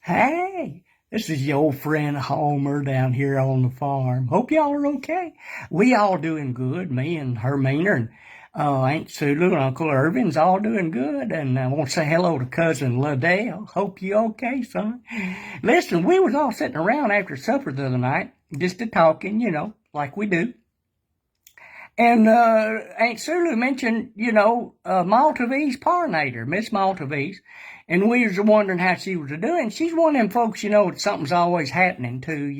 Hey, this is your old friend Homer down here on the farm. Hope y'all are okay. We all doing good. Me and Hermina and Aunt Sulu and Uncle Irvin's all doing good. And I want to say hello to cousin Liddell. Hope you okay, son. Listen, we was all sitting around after supper the other night, just a talking, like we do. And Aunt Sulu mentioned, Maltovese parnator, Miss Maltovese. And we was wondering how she was doing. She's one of them folks, something's always happening to.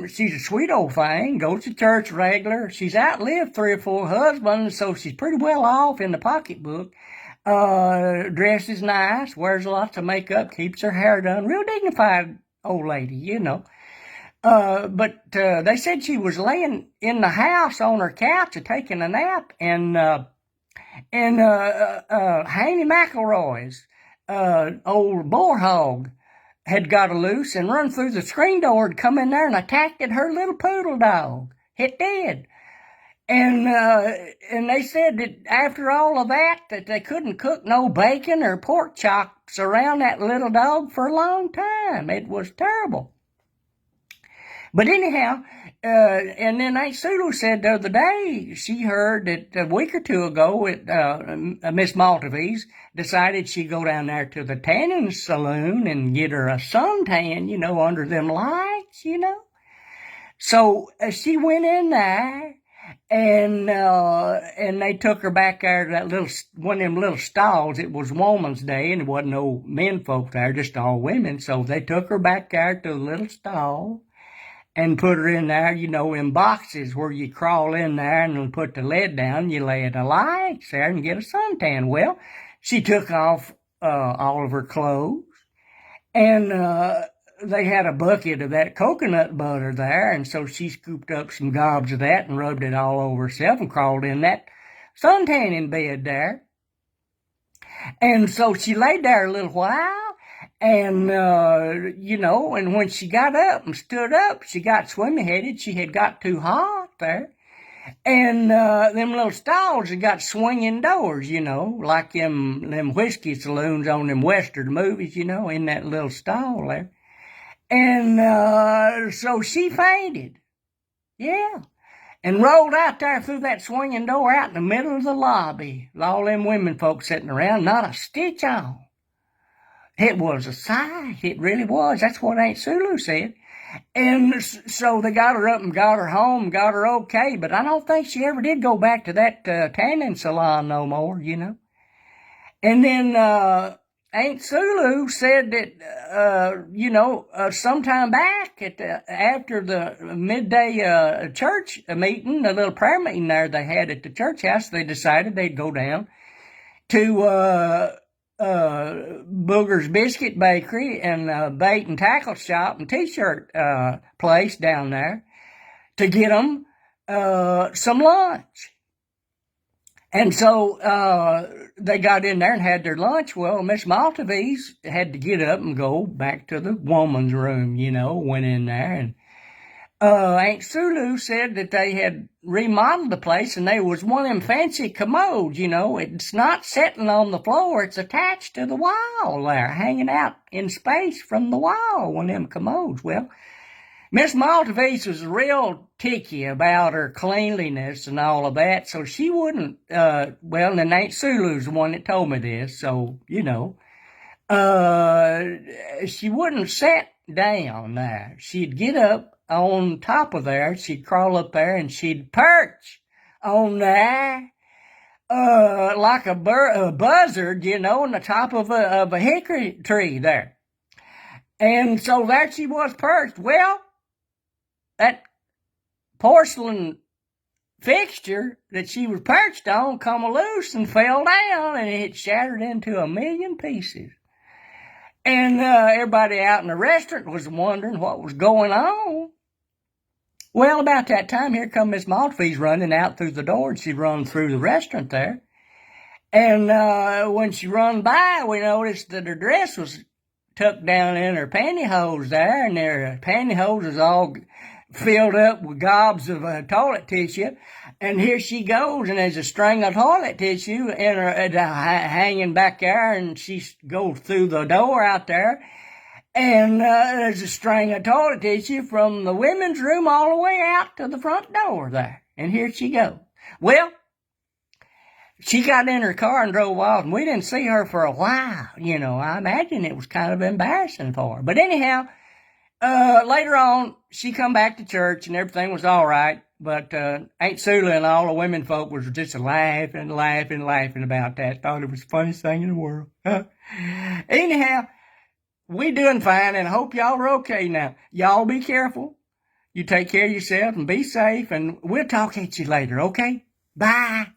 She's a sweet old thing, goes to church regular. She's outlived 3 or 4 husbands, so she's pretty well off in the pocketbook. Dresses nice, wears lots of makeup, keeps her hair done. Real dignified old lady. But they said she was laying in the house on her couch taking a nap, and Haney McElroy's old boar hog had got loose and run through the screen door and come in there and attacked her little poodle dog. It did. And they said that after all of that they couldn't cook no bacon or pork chops around that little dog for a long time. It was terrible. But anyhow, and then Aunt Sulu said the other day she heard that a week or two ago Miss Maltovese decided she'd go down there to the tanning saloon and get her a suntan, under them lights. So she went in there and they took her back there to that one of them little stalls. It was Woman's Day and there wasn't no men folk there, just all women. So they took her back there to the little stall and put her in there, in boxes where you crawl in there and put the lid down. You lay the lights there and get a suntan. Well, she took off all of her clothes, and they had a bucket of that coconut butter there, and so she scooped up some gobs of that and rubbed it all over herself and crawled in that suntanning bed there. And so she laid there a little while. And, and when she got up and stood up, she got swimmy headed. She had got too hot there. And, them little stalls had got swinging doors, like them whiskey saloons on them Western movies, in that little stall there. And, so she fainted. Yeah. And rolled out there through that swinging door out in the middle of the lobby. All them women folks sitting around, not a stitch on. It was a sight. It really was. That's what Aunt Sulu said. And so they got her up and got her home, got her okay. But I don't think she ever did go back to that tanning salon no more, And then Aunt Sulu said that, sometime back after the midday church meeting, a little prayer meeting there they had at the church house, they decided they'd go down to Booger's Biscuit Bakery and Bait and Tackle Shop and T-shirt place down there to get them some lunch. And so they got in there and had their lunch. Well, Miss Maltovese had to get up and go back to the woman's room, went in there. And Aunt Sulu said that they had remodeled the place and they was one of them fancy commodes, It's not sitting on the floor. It's attached to the wall there, hanging out in space from the wall, one of them commodes. Well, Miss Maltovese was real ticky about her cleanliness and all of that, so she wouldn't, and then Aunt Sulu's the one that told me this, so, she wouldn't sit down there. She'd get up on top of there, she'd crawl up there and she'd perch on there, like a buzzard, on the top of a hickory tree there. And so there she was perched. Well, that porcelain fixture that she was perched on come loose and fell down and it shattered into a million pieces. And everybody out in the restaurant was wondering what was going on. Well, about that time, here come Miss Maltovese running out through the door, and she run through the restaurant there. And when she run by, we noticed that her dress was tucked down in her pantyhose there, and her pantyhose was all filled up with gobs of toilet tissue. And here she goes, and there's a string of toilet tissue in her, hanging back there, and she goes through the door out there, and there's a string of toilet tissue from the women's room all the way out to the front door there. And here she goes. Well, she got in her car and drove off, and we didn't see her for a while. I imagine it was kind of embarrassing for her. But anyhow, later on, she come back to church, and everything was all right. But Aunt Sula and all the women folk was just laughing about that. Thought it was the funniest thing in the world. Anyhow, we doing fine, and I hope y'all are okay now. Y'all be careful. You take care of yourself and be safe, and we'll talk at you later, okay? Bye.